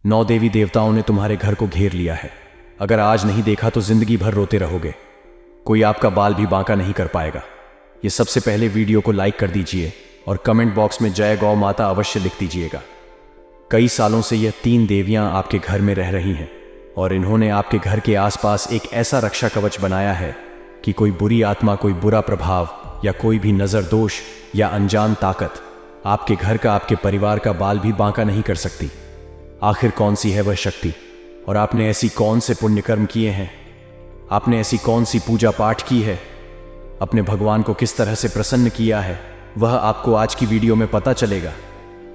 9 देवी देवताओं ने तुम्हारे घर को घेर लिया है। अगर आज नहीं देखा तो जिंदगी भर रोते रहोगे। कोई आपका बाल भी बांका नहीं कर पाएगा। ये सबसे पहले वीडियो को लाइक कर दीजिए और कमेंट बॉक्स में जय गौ माता अवश्य लिख दीजिएगा। कई सालों से यह 3 देवियां आपके घर में रह रही हैं और इन्होंने आपके घर के आसपास एक ऐसा रक्षा कवच बनाया है कि कोई बुरी आत्मा, कोई बुरा प्रभाव या कोई भी नजर दोष या अनजान ताकत आपके घर का, आपके परिवार का बाल भी बांका नहीं कर सकती। आखिर कौन सी है वह शक्ति और आपने ऐसी कौन से पुण्य कर्म किए हैं? आपने ऐसी कौन सी पूजा पाठ की है? अपने भगवान को किस तरह से प्रसन्न किया है, वह आपको आज की वीडियो में पता चलेगा।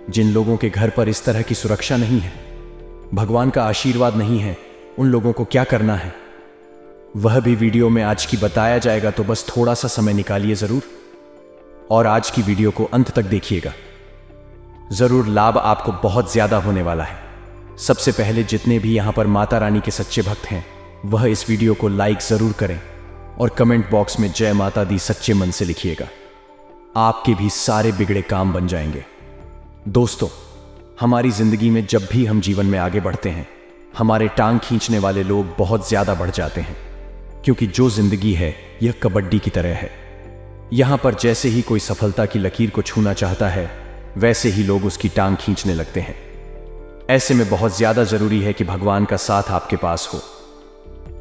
जिन लोगों के घर पर इस तरह की सुरक्षा नहीं है, भगवान का आशीर्वाद नहीं है, उन लोगों को क्या करना है वह भी वीडियो में आज की बताया जाएगा। तो बस थोड़ा सा समय निकालिए जरूर और आज की वीडियो को अंत तक देखिएगा। जरूर लाभ आपको बहुत ज्यादा होने वाला है। सबसे पहले जितने भी यहां पर माता रानी के सच्चे भक्त हैं वह इस वीडियो को लाइक जरूर करें और कमेंट बॉक्स में जय माता दी सच्चे मन से लिखिएगा। आपके भी सारे बिगड़े काम बन जाएंगे। दोस्तों, हमारी जिंदगी में जब भी हम जीवन में आगे बढ़ते हैं, हमारे टांग खींचने वाले लोग बहुत ज्यादा बढ़ जाते हैं, क्योंकि जो जिंदगी है यह कबड्डी की तरह है। यहां पर जैसे ही कोई सफलता की लकीर को छूना चाहता है, वैसे ही लोग उसकी टांग खींचने लगते हैं। ऐसे में बहुत ज्यादा जरूरी है कि भगवान का साथ आपके पास हो।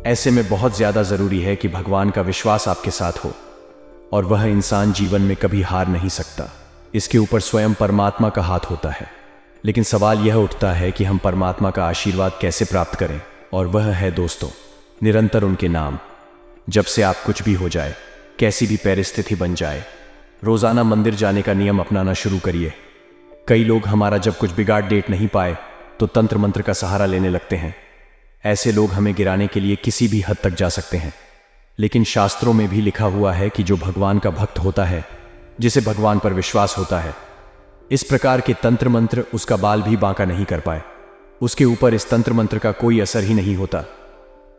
ऐसे में बहुत ज्यादा जरूरी है कि भगवान का विश्वास आपके साथ हो और वह इंसान जीवन में कभी हार नहीं सकता। इसके ऊपर स्वयं परमात्मा का हाथ होता है। लेकिन सवाल यह उठता है कि हम परमात्मा का आशीर्वाद कैसे प्राप्त करें, और वह है दोस्तों निरंतर उनके नाम। जब से आप कुछ भी हो जाए, कैसी भी परिस्थिति बन जाए, रोजाना मंदिर जाने का नियम अपनाना शुरू करिए। कई लोग हमारा जब कुछ बिगाड़ डेट नहीं पाए तो तंत्र मंत्र का सहारा लेने लगते हैं। ऐसे लोग हमें गिराने के लिए किसी भी हद तक जा सकते हैं। लेकिन शास्त्रों में भी लिखा हुआ है कि जो भगवान का भक्त होता है, जिसे भगवान पर विश्वास होता है, इस प्रकार के तंत्र मंत्र उसका बाल भी बांका नहीं कर पाए। उसके ऊपर इस तंत्र मंत्र का कोई असर ही नहीं होता,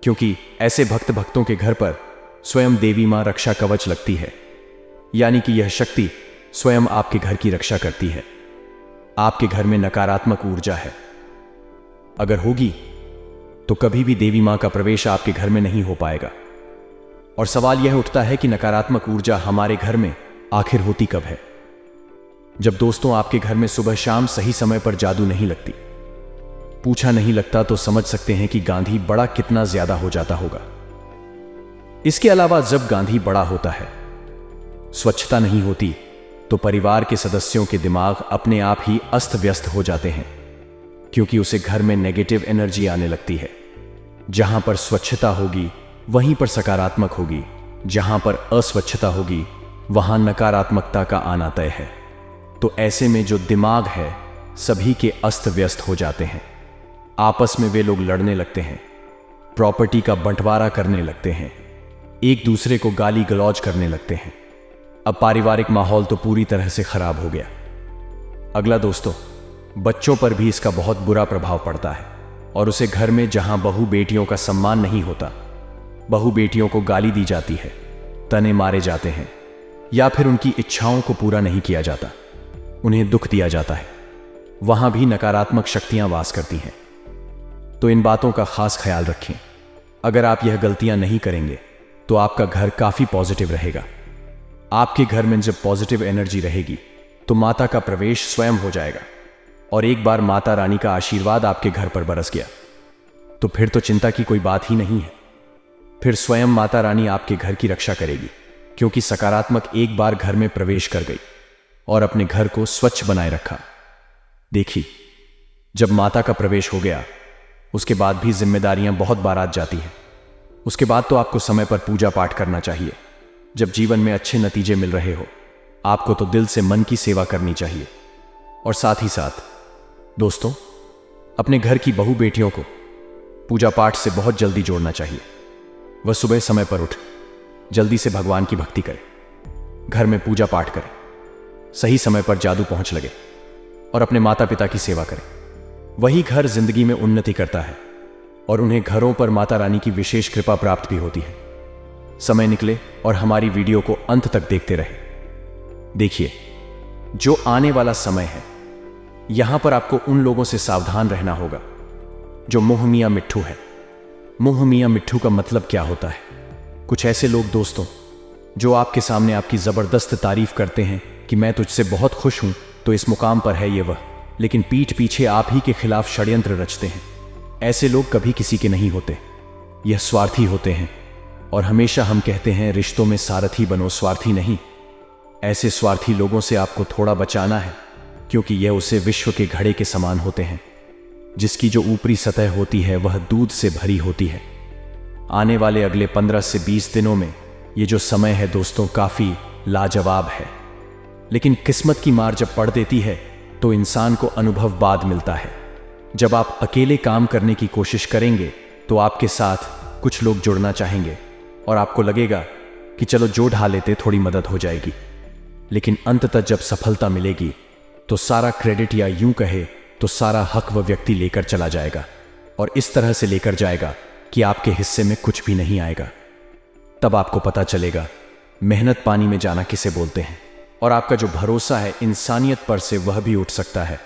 क्योंकि ऐसे भक्तों के घर पर स्वयं देवी मां रक्षा कवच लगती है। यानी कि यह शक्ति स्वयं आपके घर की रक्षा करती है। आपके घर में नकारात्मक ऊर्जा है, अगर होगी तो कभी भी देवी मां का प्रवेश आपके घर में नहीं हो पाएगा। और सवाल यह उठता है कि नकारात्मक ऊर्जा हमारे घर में आखिर होती कब है? जब दोस्तों आपके घर में सुबह शाम सही समय पर जादू नहीं लगती। पूछा नहीं लगता तो समझ सकते हैं कि गांधी बड़ा कितना ज्यादा हो जाता होगा। इसके अलावा जब गांधी बड़ा होता है, स्वच्छता नहीं होती तो परिवार के सदस्यों के दिमाग अपने आप ही अस्त व्यस्त हो जाते हैं, क्योंकि उसे घर में नेगेटिव एनर्जी आने लगती है। जहां पर स्वच्छता होगी वहीं पर सकारात्मक होगी, जहां पर अस्वच्छता होगी वहां नकारात्मकता का आना तय है। तो ऐसे में जो दिमाग है सभी के अस्त व्यस्त हो जाते हैं। आपस में वे लोग लड़ने लगते हैं, प्रॉपर्टी का बंटवारा करने लगते हैं, एक दूसरे को गाली गलौज करने लगते हैं। अब पारिवारिक माहौल तो पूरी तरह से खराब हो गया। अगला दोस्तों, बच्चों पर भी इसका बहुत बुरा प्रभाव पड़ता है और उसे घर में जहां बहू बेटियों का सम्मान नहीं होता, बहू बेटियों को गाली दी जाती है, तने मारे जाते हैं, या फिर उनकी इच्छाओं को पूरा नहीं किया जाता, उन्हें दुख दिया जाता है, वहां भी नकारात्मक शक्तियां वास करती हैं। तो इन बातों का खास ख्याल रखें। अगर आप यह गलतियां नहीं करेंगे तो आपका घर काफी पॉजिटिव रहेगा। आपके घर में जब पॉजिटिव एनर्जी रहेगी तो माता का प्रवेश स्वयं हो जाएगा, और एक बार माता रानी का आशीर्वाद आपके घर पर बरस गया तो फिर तो चिंता की कोई बात ही नहीं है। फिर स्वयं माता रानी आपके घर की रक्षा करेगी, क्योंकि सकारात्मक एक बार घर में प्रवेश कर गई और अपने घर को स्वच्छ बनाए रखा। देखिए, जब माता का प्रवेश हो गया उसके बाद भी जिम्मेदारियां बहुत बार आ जाती हैं। उसके बाद तो आपको समय पर पूजा पाठ करना चाहिए। जब जीवन में अच्छे नतीजे मिल रहे हो, आपको तो दिल से मन की सेवा करनी चाहिए। और साथ ही साथ दोस्तों, अपने घर की बहू बेटियों को पूजा पाठ से बहुत जल्दी जोड़ना चाहिए। वह सुबह समय पर उठ जल्दी से भगवान की भक्ति करे, घर में पूजा पाठ करे, सही समय पर जादू पहुंच लगे और अपने माता पिता की सेवा करे। वही घर जिंदगी में उन्नति करता है और उन्हें घरों पर माता रानी की विशेष कृपा प्राप्त भी होती है। समय निकले और हमारी वीडियो को अंत तक देखते रहे। देखिए, जो आने वाला समय है, यहां पर आपको उन लोगों से सावधान रहना होगा जो मुँह मियाँ मिट्ठू है। मुँह मियाँ मिट्ठू का मतलब क्या होता है? कुछ ऐसे लोग दोस्तों जो आपके सामने आपकी ज़बरदस्त तारीफ करते हैं कि मैं तुझसे बहुत खुश हूँ, तो इस मुकाम पर है ये वह, लेकिन पीठ पीछे आप ही के खिलाफ षड्यंत्र रचते हैं। ऐसे लोग कभी किसी के नहीं होते, यह स्वार्थी होते हैं। और हमेशा हम कहते हैं रिश्तों में सारथी बनो, स्वार्थी नहीं। ऐसे स्वार्थी लोगों से आपको थोड़ा बचाना है, क्योंकि यह उसे विश्व के घड़े के समान होते हैं, जिसकी जो ऊपरी सतह होती है वह दूध से भरी होती है। आने वाले अगले 15 से 20 दिनों में ये जो समय है दोस्तों, काफ़ी लाजवाब है। लेकिन किस्मत की मार जब पड़ देती है तो इंसान को अनुभव बाद मिलता है। जब आप अकेले काम करने की कोशिश करेंगे तो आपके साथ कुछ लोग जुड़ना चाहेंगे और आपको लगेगा कि चलो जो ढा लेते, थोड़ी मदद हो जाएगी। लेकिन अंततः जब सफलता मिलेगी तो सारा क्रेडिट, या यूं कहे तो सारा हक वह व्यक्ति लेकर चला जाएगा, और इस तरह से लेकर जाएगा कि आपके हिस्से में कुछ भी नहीं आएगा। तब आपको पता चलेगा मेहनत पानी में जाना किसे बोलते हैं, और आपका जो भरोसा है इंसानियत पर से वह भी उठ सकता है।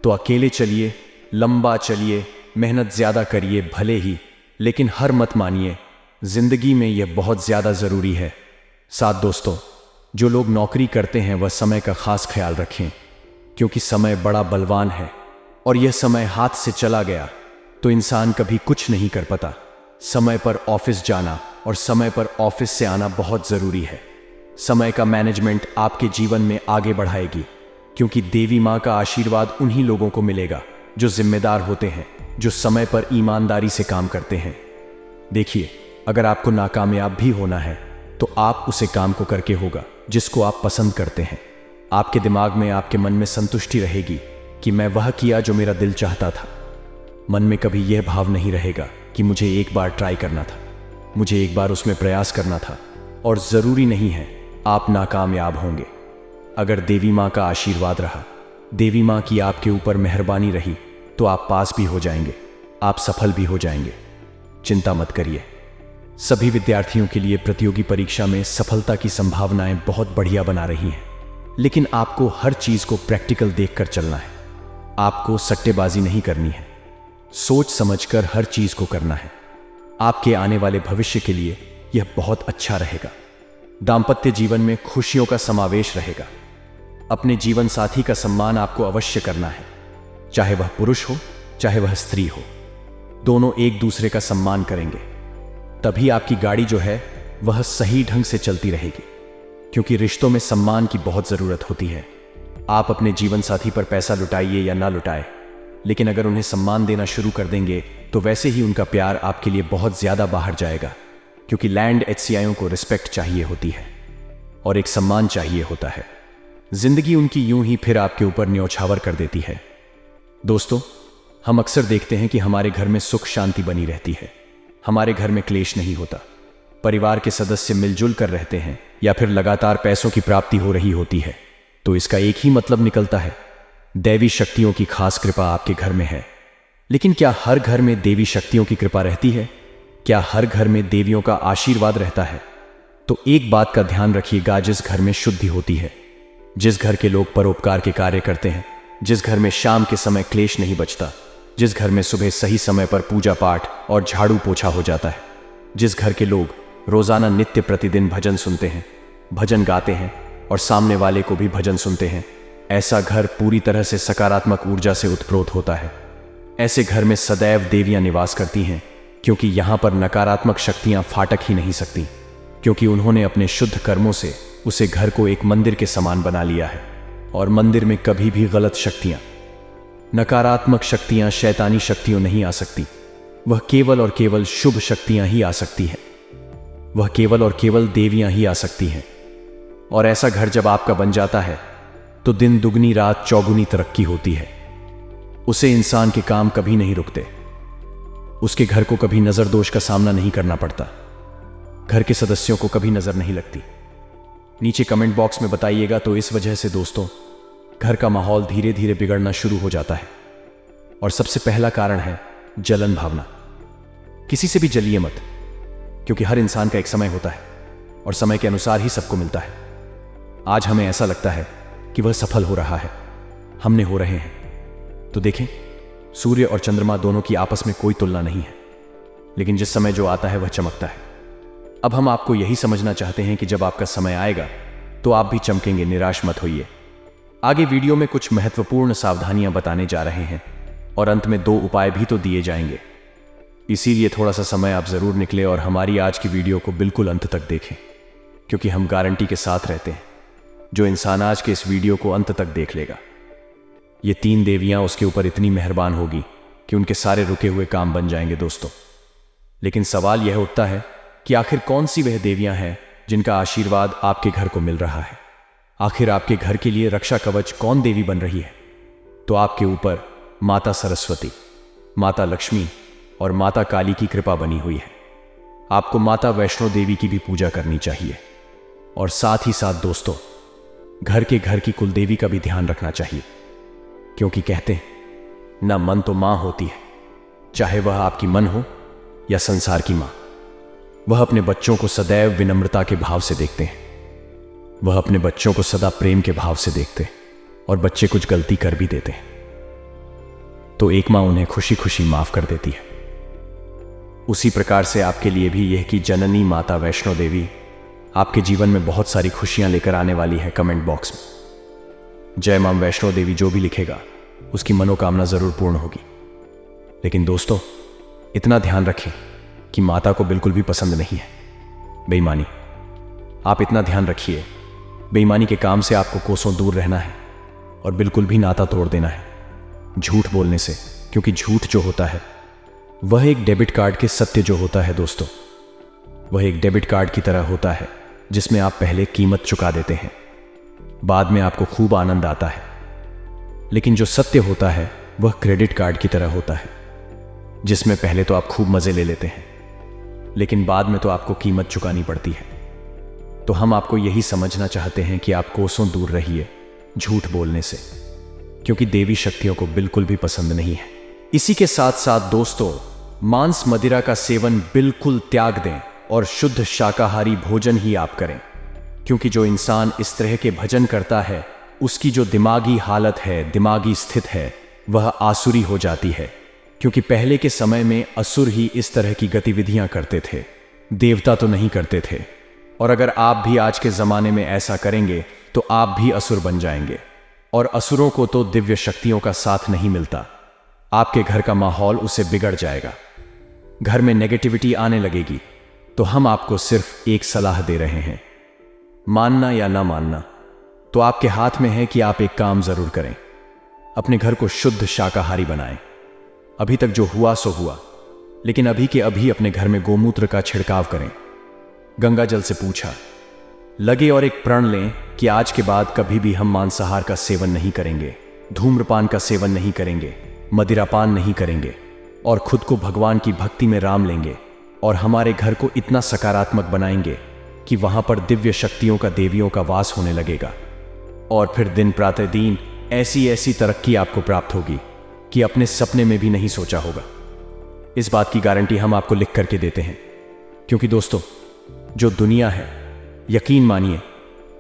तो अकेले चलिए, लंबा चलिए, मेहनत ज़्यादा करिए भले ही, लेकिन हर मत मानिए, जिंदगी में यह बहुत ज़्यादा ज़रूरी है। साथ दोस्तों, जो लोग नौकरी करते हैं वह समय का खास ख्याल रखें, क्योंकि समय बड़ा बलवान है, और यह समय हाथ से चला गया तो इंसान कभी कुछ नहीं कर पाता। समय पर ऑफिस जाना और समय पर ऑफिस से आना बहुत ज़रूरी है। समय का मैनेजमेंट आपके जीवन में आगे बढ़ाएगी, क्योंकि देवी माँ का आशीर्वाद उन्हीं लोगों को मिलेगा जो जिम्मेदार होते हैं, जो समय पर ईमानदारी से काम करते हैं। देखिए, अगर आपको नाकामयाब भी होना है तो आप उसे काम को करके होगा जिसको आप पसंद करते हैं। आपके दिमाग में, आपके मन में संतुष्टि रहेगी कि मैं वह किया जो मेरा दिल चाहता था। मन में कभी यह भाव नहीं रहेगा कि मुझे एक बार ट्राई करना था, मुझे एक बार उसमें प्रयास करना था, और ज़रूरी नहीं है आप नाकामयाब होंगे। अगर देवी माँ का आशीर्वाद रहा, देवी माँ की आपके ऊपर मेहरबानी रही, तो आप पास भी हो जाएंगे, आप सफल भी हो जाएंगे। चिंता मत करिए। सभी विद्यार्थियों के लिए प्रतियोगी परीक्षा में सफलता की संभावनाएं बहुत बढ़िया बना रही हैं, लेकिन आपको हर चीज़ को प्रैक्टिकल देखकर चलना है। आपको सट्टेबाजी नहीं करनी है, सोच समझकर हर चीज़ को करना है। आपके आने वाले भविष्य के लिए यह बहुत अच्छा रहेगा। दाम्पत्य जीवन में खुशियों का समावेश रहेगा। अपने जीवन साथी का सम्मान आपको अवश्य करना है, चाहे वह पुरुष हो चाहे वह स्त्री हो। दोनों एक दूसरे का सम्मान करेंगे, तभी आपकी गाड़ी जो है वह सही ढंग से चलती रहेगी, क्योंकि रिश्तों में सम्मान की बहुत ज़रूरत होती है। आप अपने जीवन साथी पर पैसा लुटाइए या ना लुटाए, लेकिन अगर उन्हें सम्मान देना शुरू कर देंगे तो वैसे ही उनका प्यार आपके लिए बहुत ज़्यादा बाहर जाएगा, क्योंकि लैंड एचसीआईओं को रिस्पेक्ट चाहिए होती है और एक सम्मान चाहिए होता है। जिंदगी उनकी यूं ही फिर आपके ऊपर न्योछावर कर देती है। दोस्तों, हम अक्सर देखते हैं कि हमारे घर में सुख शांति बनी रहती है, हमारे घर में क्लेश नहीं होता, परिवार के सदस्य मिलजुल कर रहते हैं, या फिर लगातार पैसों की प्राप्ति हो रही होती है। तो इसका एक ही मतलब निकलता है, दैवी शक्तियों की खास कृपा आपके घर में है। लेकिन क्या हर घर में देवी शक्तियों की कृपा रहती है? क्या हर घर में देवियों का आशीर्वाद रहता है? तो एक बात का ध्यान रखिएगा, जिस घर में शुद्धि होती है, जिस घर के लोग परोपकार के कार्य करते हैं, जिस घर में शाम के समय क्लेश नहीं बचता, जिस घर में सुबह सही समय पर पूजा पाठ और झाड़ू पोछा हो जाता है, जिस घर के लोग रोजाना नित्य प्रतिदिन भजन सुनते हैं, भजन गाते हैं और सामने वाले को भी भजन सुनते हैं, ऐसा घर पूरी तरह से सकारात्मक ऊर्जा से उत्प्रोत होता है। ऐसे घर में सदैव देवियां निवास करती हैं, क्योंकि यहाँ पर नकारात्मक शक्तियाँ फाटक ही नहीं सकती, क्योंकि उन्होंने अपने शुद्ध कर्मों से उसे घर को एक मंदिर के समान बना लिया है। और मंदिर में कभी भी गलत शक्तियाँ, नकारात्मक शक्तियाँ, शैतानी शक्तियाँ नहीं आ सकती। वह केवल और केवल शुभ शक्तियाँ ही आ सकती हैं, वह केवल और केवल देवियाँ ही आ सकती हैं। और ऐसा घर जब आपका बन जाता है तो दिन दुगनी रात चौगुनी तरक्की होती है। उसे इंसान के काम कभी नहीं रुकते, उसके घर को कभी नजर दोष का सामना नहीं करना पड़ता, घर के सदस्यों को कभी नजर नहीं लगती। नीचे कमेंट बॉक्स में बताइएगा। तो इस वजह से दोस्तों, घर का माहौल धीरे धीरे बिगड़ना शुरू हो जाता है, और सबसे पहला कारण है जलन भावना। किसी से भी जलिए मत, क्योंकि हर इंसान का एक समय होता है और समय के अनुसार ही सबको मिलता है। आज हमें ऐसा लगता है कि वह सफल हो रहा है, हमने हो रहे हैं, तो देखें, सूर्य और चंद्रमा दोनों की आपस में कोई तुलना नहीं है, लेकिन जिस समय जो आता है वह चमकता है। अब हम आपको यही समझना चाहते हैं कि जब आपका समय आएगा तो आप भी चमकेंगे, निराश मत होइए। आगे वीडियो में कुछ महत्वपूर्ण सावधानियां बताने जा रहे हैं और अंत में 2 उपाय भी तो दिए जाएंगे। इसीलिए थोड़ा सा समय आप जरूर निकले और हमारी आज की वीडियो को बिल्कुल अंत तक देखें, क्योंकि हम गारंटी के साथ रहते हैं जो इंसान आज के इस वीडियो को अंत तक देख लेगा, ये 3 देवियां उसके ऊपर इतनी मेहरबान होगी कि उनके सारे रुके हुए काम बन जाएंगे दोस्तों। लेकिन सवाल यह उठता है कि आखिर कौन सी वह देवियां हैं जिनका आशीर्वाद आपके घर को मिल रहा है? आखिर आपके घर के लिए रक्षा कवच कौन देवी बन रही है? तो आपके ऊपर माता सरस्वती, माता लक्ष्मी और माता काली की कृपा बनी हुई है। आपको माता वैष्णो देवी की भी पूजा करनी चाहिए और साथ ही साथ दोस्तों घर की कुलदेवी का भी ध्यान रखना चाहिए, क्योंकि कहते हैं ना मन तो मां होती है, चाहे वह आपकी मन हो या संसार की मां। वह अपने बच्चों को सदैव विनम्रता के भाव से देखते हैं, वह अपने बच्चों को सदा प्रेम के भाव से देखते हैं और बच्चे कुछ गलती कर भी देते हैं तो एक मां उन्हें खुशी खुशी माफ कर देती है। उसी प्रकार से आपके लिए भी यह कि जननी माता वैष्णो देवी आपके जीवन में बहुत सारी खुशियां लेकर आने वाली है। कमेंट बॉक्स में जय मां वैष्णो देवी जो भी लिखेगा उसकी मनोकामना जरूर पूर्ण होगी। लेकिन दोस्तों इतना ध्यान रखें कि माता को बिल्कुल भी पसंद नहीं है बेईमानी। आप इतना ध्यान रखिए, बेईमानी के काम से आपको कोसों दूर रहना है और बिल्कुल भी नाता तोड़ देना है झूठ बोलने से, क्योंकि झूठ जो होता है वह एक डेबिट कार्ड के सत्य जो होता है दोस्तों, वह एक डेबिट कार्ड की तरह होता है जिसमें आप पहले कीमत चुका देते हैं, बाद में आपको खूब आनंद आता है। लेकिन जो सत्य होता है वह क्रेडिट कार्ड की तरह होता है, जिसमें पहले तो आप खूब मजे ले लेते हैं लेकिन बाद में तो आपको कीमत चुकानी पड़ती है। तो हम आपको यही समझना चाहते हैं कि आप कोसों दूर रहिए झूठ बोलने से, क्योंकि देवी शक्तियों को बिल्कुल भी पसंद नहीं है। इसी के साथ साथ दोस्तों मांस मदिरा का सेवन बिल्कुल त्याग दें और शुद्ध शाकाहारी भोजन ही आप करें, क्योंकि जो इंसान इस तरह के भजन करता है उसकी जो दिमागी हालत है, दिमागी स्थित है, वह आसुरी हो जाती है। क्योंकि पहले के समय में असुर ही इस तरह की गतिविधियां करते थे, देवता तो नहीं करते थे। और अगर आप भी आज के जमाने में ऐसा करेंगे तो आप भी असुर बन जाएंगे, और असुरों को तो दिव्य शक्तियों का साथ नहीं मिलता। आपके घर का माहौल उससे बिगड़ जाएगा, घर में नेगेटिविटी आने लगेगी। तो हम आपको सिर्फ एक सलाह दे रहे हैं, मानना या ना मानना तो आपके हाथ में है कि आप एक काम जरूर करें, अपने घर को शुद्ध शाकाहारी बनाएं। अभी तक जो हुआ सो हुआ, लेकिन अभी के अभी अपने घर में गोमूत्र का छिड़काव करें, गंगा जल से पूछा लगे और एक प्रण लें कि आज के बाद कभी भी हम मांसाहार का सेवन नहीं करेंगे, धूम्रपान का सेवन नहीं करेंगे, मदिरापान नहीं करेंगे और खुद को भगवान की भक्ति में राम लेंगे और हमारे घर को इतना सकारात्मक बनाएंगे कि वहां पर दिव्य शक्तियों का, देवियों का वास होने लगेगा। और फिर दिन प्रतिदिन ऐसी ऐसी तरक्की आपको प्राप्त होगी कि अपने सपने में भी नहीं सोचा होगा। इस बात की गारंटी हम आपको लिख करके देते हैं, क्योंकि दोस्तों जो दुनिया है, यकीन मानिए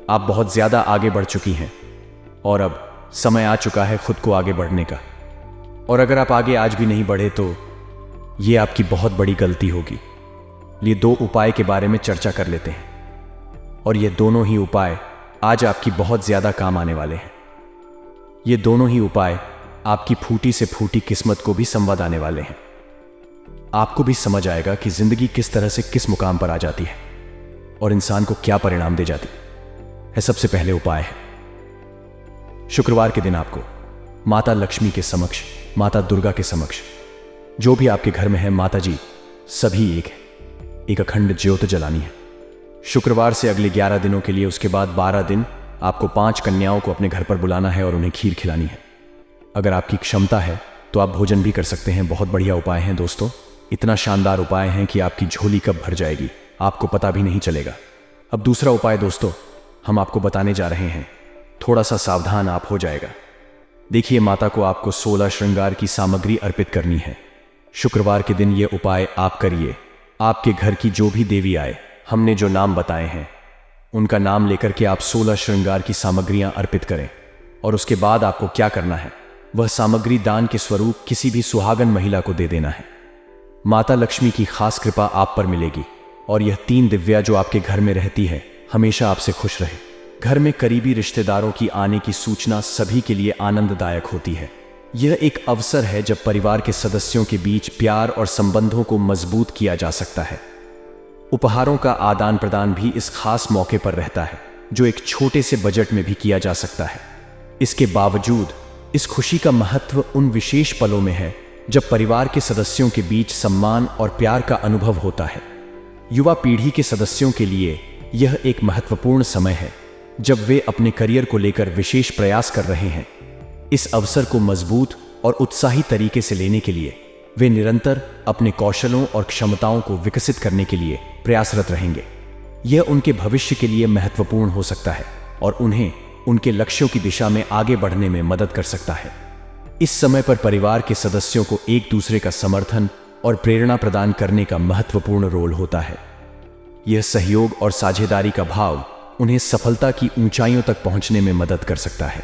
आप बहुत ज्यादा आगे बढ़ चुकी हैं और अब समय आ चुका है खुद को आगे बढ़ने का। और अगर आप आगे आज भी नहीं बढ़े तो यह आपकी बहुत बड़ी गलती होगी। ये 2 उपाय के बारे में चर्चा कर लेते हैं और ये दोनों ही उपाय आज आपकी बहुत ज्यादा काम आने वाले हैं। ये दोनों ही उपाय आपकी फूटी से फूटी किस्मत को भी संवाद आने वाले हैं। आपको भी समझ आएगा कि जिंदगी किस तरह से किस मुकाम पर आ जाती है और इंसान को क्या परिणाम दे जाती है। सबसे पहले उपाय है, शुक्रवार के दिन आपको माता लक्ष्मी के समक्ष, माता दुर्गा के समक्ष, जो भी आपके घर में है माता जी सभी एक है, एक अखंड ज्योत जलानी है। शुक्रवार से अगले 11 दिनों के लिए, उसके बाद 12 दिन आपको 5 कन्याओं को अपने घर पर बुलाना है और उन्हें खीर खिलानी है। अगर आपकी क्षमता है तो आप भोजन भी कर सकते हैं। बहुत बढ़िया उपाय हैं दोस्तों, इतना शानदार उपाय हैं कि आपकी झोली कब भर जाएगी आपको पता भी नहीं चलेगा। अब दूसरा उपाय दोस्तों हम आपको बताने जा रहे हैं, थोड़ा सा सावधान आप हो जाएगा। देखिए माता को आपको 16 श्रृंगार की सामग्री अर्पित करनी है। शुक्रवार के दिन ये उपाय आप करिए। आपके घर की जो भी देवी आए, हमने जो नाम बताए हैं उनका नाम लेकर के आप 16 श्रृंगार की सामग्रियां अर्पित करें। और उसके बाद आपको क्या करना है, वह सामग्री दान के स्वरूप किसी भी सुहागन महिला को दे देना है। माता लक्ष्मी की खास कृपा आप पर मिलेगी और यह 3 दिव्या जो आपके घर में रहती है हमेशा आपसे खुश रहे। घर में करीबी रिश्तेदारों की आने की सूचना सभी के लिए आनंददायक होती है। यह एक अवसर है जब परिवार के सदस्यों के बीच प्यार और संबंधों को मजबूत किया जा सकता है। उपहारों का आदान प्रदान भी इस खास मौके पर रहता है, जो एक छोटे से बजट में भी किया जा सकता है। इसके बावजूद इस खुशी का महत्व उन विशेष पलों में है जब परिवार के सदस्यों के बीच सम्मान और प्यार का अनुभव होता है। युवा पीढ़ी के सदस्यों के लिए यह एक महत्वपूर्ण समय है जब वे अपने करियर को लेकर विशेष प्रयास कर रहे हैं। इस अवसर को मजबूत और उत्साही तरीके से लेने के लिए वे निरंतर अपने कौशलों और क्षमताओं को विकसित करने के लिए प्रयासरत रहेंगे। यह उनके भविष्य के लिए महत्वपूर्ण हो सकता है और उन्हें उनके लक्ष्यों की दिशा में आगे बढ़ने में मदद कर सकता है। इस समय पर परिवार के सदस्यों को एक दूसरे का समर्थन और प्रेरणा प्रदान करने का महत्वपूर्ण रोल होता है। यह सहयोग और साझेदारी का भाव उन्हें सफलता की ऊंचाइयों तक पहुंचने में मदद कर सकता है।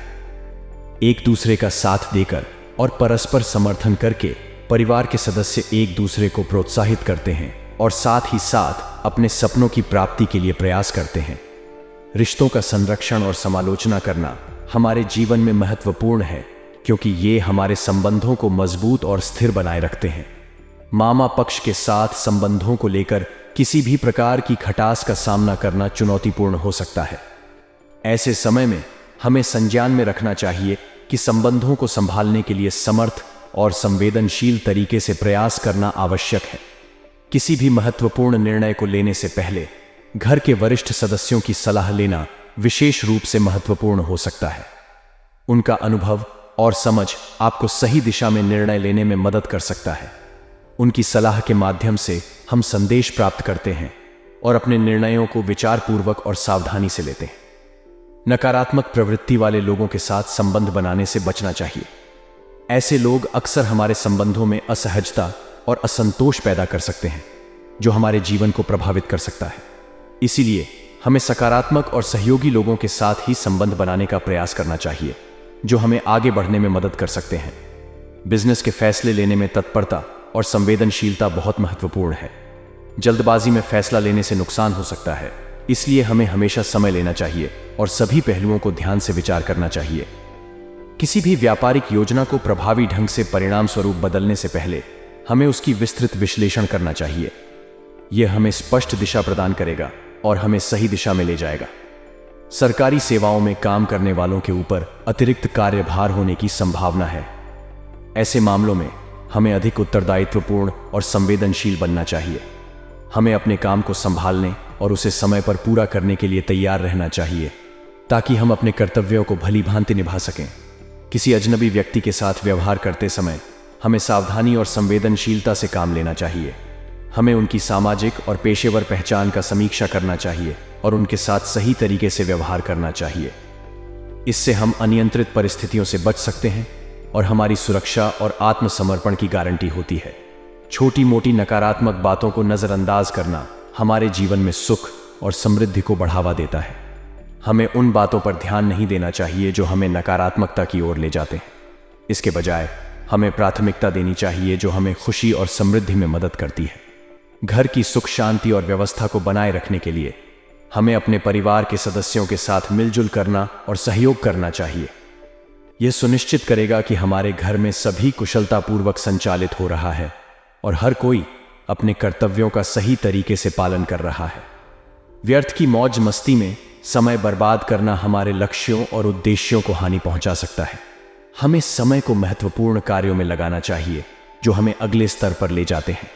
एक दूसरे का साथ देकर और परस्पर समर्थन करके परिवार के सदस्य एक दूसरे को प्रोत्साहित करते हैं और साथ ही साथ अपने सपनों की प्राप्ति के लिए प्रयास करते हैं। रिश्तों का संरक्षण और समालोचना करना हमारे जीवन में महत्वपूर्ण है क्योंकि ये हमारे संबंधों को मजबूत और स्थिर बनाए रखते हैं। मामा पक्ष के साथ संबंधों को लेकर किसी भी प्रकार की खटास का सामना करना चुनौतीपूर्ण हो सकता है। ऐसे समय में हमें संज्ञान में रखना चाहिए कि संबंधों को संभालने के लिए समर्थ और संवेदनशील तरीके से प्रयास करना आवश्यक है। किसी भी महत्वपूर्ण निर्णय को लेने से पहले घर के वरिष्ठ सदस्यों की सलाह लेना विशेष रूप से महत्वपूर्ण हो सकता है। उनका अनुभव और समझ आपको सही दिशा में निर्णय लेने में मदद कर सकता है। उनकी सलाह के माध्यम से हम संदेश प्राप्त करते हैं और अपने निर्णयों को विचारपूर्वक और सावधानी से लेते हैं। नकारात्मक प्रवृत्ति वाले लोगों के साथ संबंध बनाने से बचना चाहिए। ऐसे लोग अक्सर हमारे संबंधों में असहजता और असंतोष पैदा कर सकते हैं, जो हमारे जीवन को प्रभावित कर सकता है। इसीलिए हमें सकारात्मक और सहयोगी लोगों के साथ ही संबंध बनाने का प्रयास करना चाहिए, जो हमें आगे बढ़ने में मदद कर सकते हैं। बिजनेस के फैसले लेने में तत्परता और संवेदनशीलता बहुत महत्वपूर्ण है। जल्दबाजी में फैसला लेने से नुकसान हो सकता है, इसलिए हमें हमेशा समय लेना चाहिए और सभी पहलुओं को ध्यान से विचार करना चाहिए। किसी भी व्यापारिक योजना को प्रभावी ढंग से परिणाम स्वरूप बदलने से पहले हमें उसकी विस्तृत विश्लेषण करना चाहिए। यह हमें स्पष्ट दिशा प्रदान करेगा और हमें सही दिशा में ले जाएगा। सरकारी सेवाओं में काम करने वालों के ऊपर अतिरिक्त कार्यभार होने की संभावना है। ऐसे मामलों में हमें अधिक उत्तरदायित्वपूर्ण और संवेदनशील बनना चाहिए। हमें अपने काम को संभालने और उसे समय पर पूरा करने के लिए तैयार रहना चाहिए, ताकि हम अपने कर्तव्यों को भली भांति निभा सकें। किसी अजनबी व्यक्ति के साथ व्यवहार करते समय हमें सावधानी और संवेदनशीलता से काम लेना चाहिए। हमें उनकी सामाजिक और पेशेवर पहचान का समीक्षा करना चाहिए और उनके साथ सही तरीके से व्यवहार करना चाहिए। इससे हम अनियंत्रित परिस्थितियों से बच सकते हैं और हमारी सुरक्षा और आत्मसमर्पण की गारंटी होती है। छोटी मोटी नकारात्मक बातों को नज़रअंदाज करना हमारे जीवन में सुख और समृद्धि को बढ़ावा देता है। हमें उन बातों पर ध्यान नहीं देना चाहिए जो हमें नकारात्मकता की ओर ले जाते हैं। इसके बजाय हमें प्राथमिकता देनी चाहिए जो हमें खुशी और समृद्धि में मदद करती है। घर की सुख शांति और व्यवस्था को बनाए रखने के लिए हमें अपने परिवार के सदस्यों के साथ मिलजुल करना और सहयोग करना चाहिए। यह सुनिश्चित करेगा कि हमारे घर में सभी कुशलतापूर्वक संचालित हो रहा है और हर कोई अपने कर्तव्यों का सही तरीके से पालन कर रहा है। व्यर्थ की मौज मस्ती में समय बर्बाद करना हमारे लक्ष्यों और उद्देश्यों को हानि पहुंचा सकता है। हमें समय को महत्वपूर्ण कार्यों में लगाना चाहिए जो हमें अगले स्तर पर ले जाते हैं।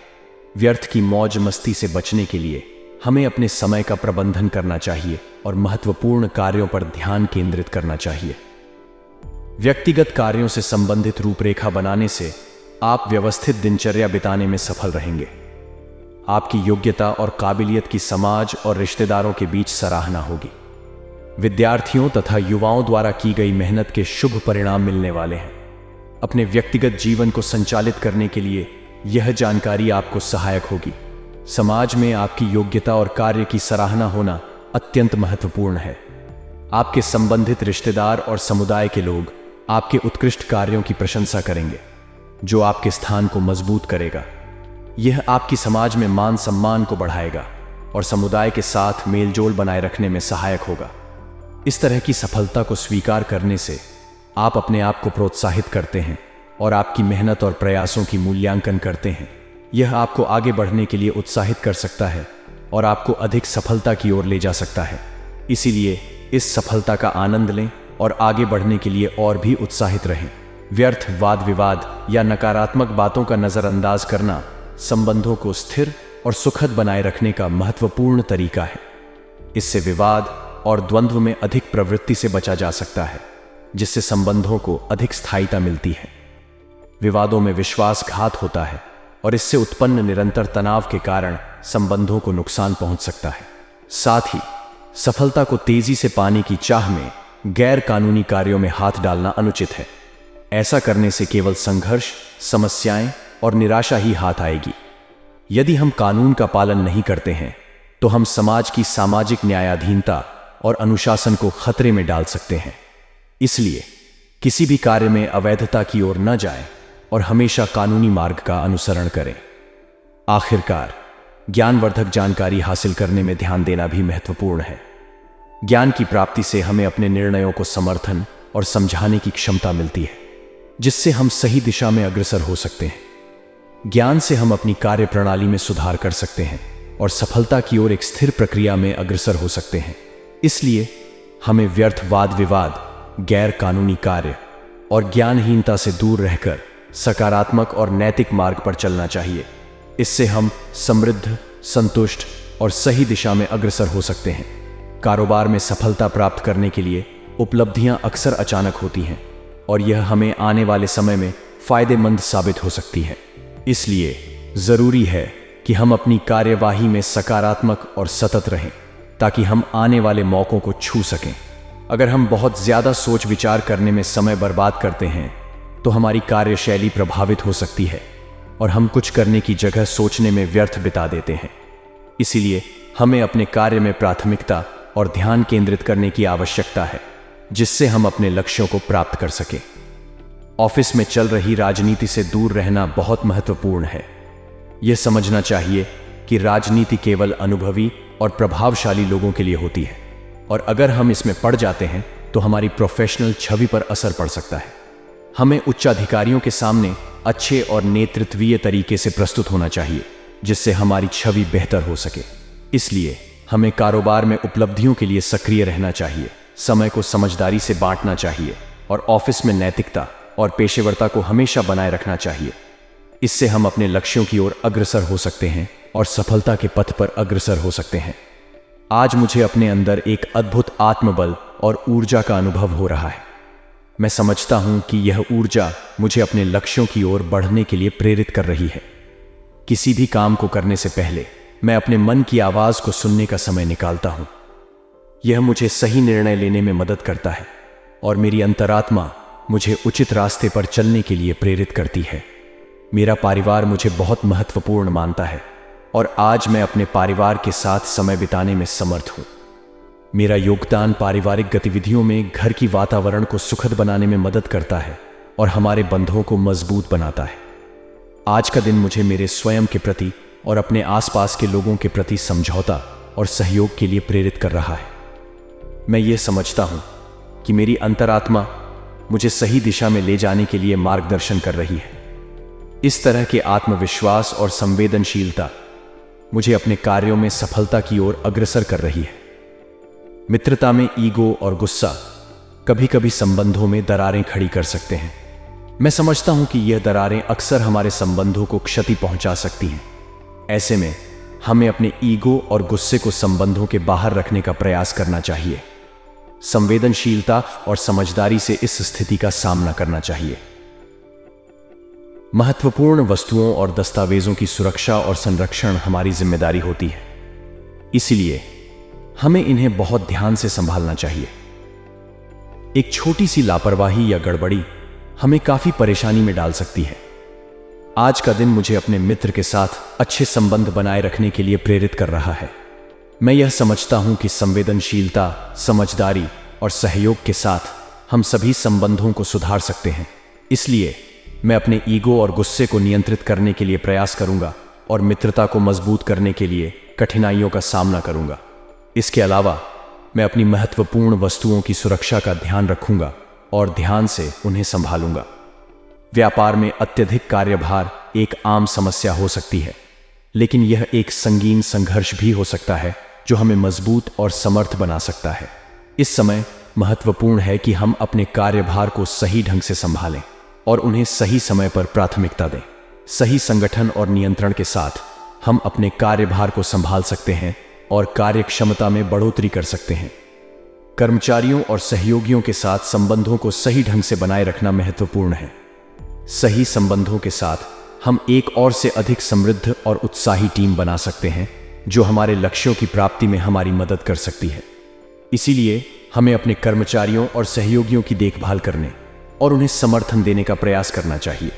व्यर्थ की मौज मस्ती से बचने के लिए हमें अपने समय का प्रबंधन करना चाहिए और महत्वपूर्ण कार्यों पर ध्यान केंद्रित करना चाहिए। व्यक्तिगत कार्यों से संबंधित रूपरेखा बनाने से आप व्यवस्थित दिनचर्या बिताने में सफल रहेंगे। आपकी योग्यता और काबिलियत की समाज और रिश्तेदारों के बीच सराहना होगी। विद्यार्थियों तथा युवाओं द्वारा की गई मेहनत के शुभ परिणाम मिलने वाले हैं। अपने व्यक्तिगत जीवन को संचालित करने के लिए यह जानकारी आपको सहायक होगी। समाज में आपकी योग्यता और कार्य की सराहना होना अत्यंत महत्वपूर्ण है। आपके संबंधित रिश्तेदार और समुदाय के लोग आपके उत्कृष्ट कार्यों की प्रशंसा करेंगे, जो आपके स्थान को मजबूत करेगा। यह आपकी समाज में मान सम्मान को बढ़ाएगा और समुदाय के साथ मेलजोल बनाए रखने में सहायक होगा। इस तरह की सफलता को स्वीकार करने से आप अपने आप को प्रोत्साहित करते हैं और आपकी मेहनत और प्रयासों की मूल्यांकन करते हैं। यह आपको आगे बढ़ने के लिए उत्साहित कर सकता है और आपको अधिक सफलता की ओर ले जा सकता है। इसीलिए इस सफलता का आनंद लें और आगे बढ़ने के लिए और भी उत्साहित रहें। व्यर्थ वाद विवाद या नकारात्मक बातों का नज़रअंदाज करना संबंधों को स्थिर और सुखद बनाए रखने का महत्वपूर्ण तरीका है। इससे विवाद और द्वंद्व में अधिक प्रवृत्ति से बचा जा सकता है, जिससे संबंधों को अधिक स्थायिता मिलती है। विवादों में विश्वासघात होता है और इससे उत्पन्न निरंतर तनाव के कारण संबंधों को नुकसान पहुंच सकता है। साथ ही सफलता को तेजी से पाने की चाह में गैर कानूनी कार्यों में हाथ डालना अनुचित है। ऐसा करने से केवल संघर्ष, समस्याएं और निराशा ही हाथ आएगी। यदि हम कानून का पालन नहीं करते हैं तो हम समाज की सामाजिक न्यायाधीनता और अनुशासन को खतरे में डाल सकते हैं। इसलिए किसी भी कार्य में अवैधता की ओर न जाएं और हमेशा कानूनी मार्ग का अनुसरण करें। आखिरकार, ज्ञानवर्धक जानकारी हासिल करने में ध्यान देना भी महत्वपूर्ण है। ज्ञान की प्राप्ति से हमें अपने निर्णयों को समर्थन और समझाने की क्षमता मिलती है, जिससे हम सही दिशा में अग्रसर हो सकते हैं। ज्ञान से हम अपनी कार्य प्रणाली में सुधार कर सकते हैं और सफलता की ओर एक स्थिर प्रक्रिया में अग्रसर हो सकते हैं। इसलिए हमें व्यर्थ वाद विवाद, गैर कानूनी कार्य और ज्ञानहीनता से दूर रहकर सकारात्मक और नैतिक मार्ग पर चलना चाहिए। इससे हम समृद्ध, संतुष्ट और सही दिशा में अग्रसर हो सकते हैं। कारोबार में सफलता प्राप्त करने के लिए उपलब्धियां अक्सर अचानक होती हैं और यह हमें आने वाले समय में फायदेमंद साबित हो सकती है। इसलिए जरूरी है कि हम अपनी कार्यवाही में सकारात्मक और सतत रहें, ताकि हम आने वाले मौकों को छू सकें। अगर हम बहुत ज्यादा सोच विचार करने में समय बर्बाद करते हैं तो हमारी कार्यशैली प्रभावित हो सकती है और हम कुछ करने की जगह सोचने में व्यर्थ बिता देते हैं। इसीलिए हमें अपने कार्य में प्राथमिकता और ध्यान केंद्रित करने की आवश्यकता है, जिससे हम अपने लक्ष्यों को प्राप्त कर सकें। ऑफिस में चल रही राजनीति से दूर रहना बहुत महत्वपूर्ण है। यह समझना चाहिए कि राजनीति केवल अनुभवी और प्रभावशाली लोगों के लिए होती है, और अगर हम इसमें पड़ जाते हैं तो हमारी प्रोफेशनल छवि पर असर पड़ सकता है। हमें उच्चाधिकारियों के सामने अच्छे और नेतृत्वीय तरीके से प्रस्तुत होना चाहिए, जिससे हमारी छवि बेहतर हो सके। इसलिए हमें कारोबार में उपलब्धियों के लिए सक्रिय रहना चाहिए, समय को समझदारी से बांटना चाहिए और ऑफिस में नैतिकता और पेशेवरता को हमेशा बनाए रखना चाहिए। इससे हम अपने लक्ष्यों की ओर अग्रसर हो सकते हैं और सफलता के पथ पर अग्रसर हो सकते हैं। आज मुझे अपने अंदर एक अद्भुत आत्मबल और ऊर्जा का अनुभव हो रहा है। मैं समझता हूं कि यह ऊर्जा मुझे अपने लक्ष्यों की ओर बढ़ने के लिए प्रेरित कर रही है। किसी भी काम को करने से पहले मैं अपने मन की आवाज को सुनने का समय निकालता हूं। यह मुझे सही निर्णय लेने में मदद करता है और मेरी अंतरात्मा मुझे उचित रास्ते पर चलने के लिए प्रेरित करती है। मेरा परिवार मुझे बहुत महत्वपूर्ण मानता है और आज मैं अपने परिवार के साथ समय बिताने में समर्थ हूं। मेरा योगदान पारिवारिक गतिविधियों में घर की वातावरण को सुखद बनाने में मदद करता है और हमारे बंधों को मजबूत बनाता है। आज का दिन मुझे मेरे स्वयं के प्रति और अपने आसपास के लोगों के प्रति समझौता और सहयोग के लिए प्रेरित कर रहा है। मैं ये समझता हूं कि मेरी अंतरात्मा मुझे सही दिशा में ले जाने के लिए मार्गदर्शन कर रही है। इस तरह के आत्मविश्वास और संवेदनशीलता मुझे अपने कार्यों में सफलता की ओर अग्रसर कर रही है। मित्रता में ईगो और गुस्सा कभी कभी संबंधों में दरारें खड़ी कर सकते हैं। मैं समझता हूं कि यह दरारें अक्सर हमारे संबंधों को क्षति पहुंचा सकती हैं। ऐसे में हमें अपने ईगो और गुस्से को संबंधों के बाहर रखने का प्रयास करना चाहिए। संवेदनशीलता और समझदारी से इस स्थिति का सामना करना चाहिए। महत्वपूर्ण वस्तुओं और दस्तावेजों की सुरक्षा और संरक्षण हमारी जिम्मेदारी होती है, इसलिए हमें इन्हें बहुत ध्यान से संभालना चाहिए। एक छोटी सी लापरवाही या गड़बड़ी हमें काफी परेशानी में डाल सकती है। आज का दिन मुझे अपने मित्र के साथ अच्छे संबंध बनाए रखने के लिए प्रेरित कर रहा है। मैं यह समझता हूं कि संवेदनशीलता, समझदारी और सहयोग के साथ हम सभी संबंधों को सुधार सकते हैं। इसलिए मैं अपने ईगो और गुस्से को नियंत्रित करने के लिए प्रयास करूंगा और मित्रता को मजबूत करने के लिए कठिनाइयों का सामना करूंगा। इसके अलावा मैं अपनी महत्वपूर्ण वस्तुओं की सुरक्षा का ध्यान रखूंगा और ध्यान से उन्हें संभालूंगा। व्यापार में अत्यधिक कार्यभार एक आम समस्या हो सकती है, लेकिन यह एक संगीन संघर्ष भी हो सकता है जो हमें मजबूत और समर्थ बना सकता है। इस समय महत्वपूर्ण है कि हम अपने कार्यभार को सही ढंग से संभालें और उन्हें सही समय पर प्राथमिकता दें। सही संगठन और नियंत्रण के साथ हम अपने कार्यभार को संभाल सकते हैं और कार्यक्षमता में बढ़ोतरी कर सकते हैं। कर्मचारियों और सहयोगियों के साथ संबंधों को सही ढंग से बनाए रखना महत्वपूर्ण है। सही संबंधों के साथ हम एक और से अधिक समृद्ध और उत्साही टीम बना सकते हैं जो हमारे लक्ष्यों की प्राप्ति में हमारी मदद कर सकती है। इसीलिए हमें अपने कर्मचारियों और सहयोगियों की देखभाल करने और उन्हें समर्थन देने का प्रयास करना चाहिए।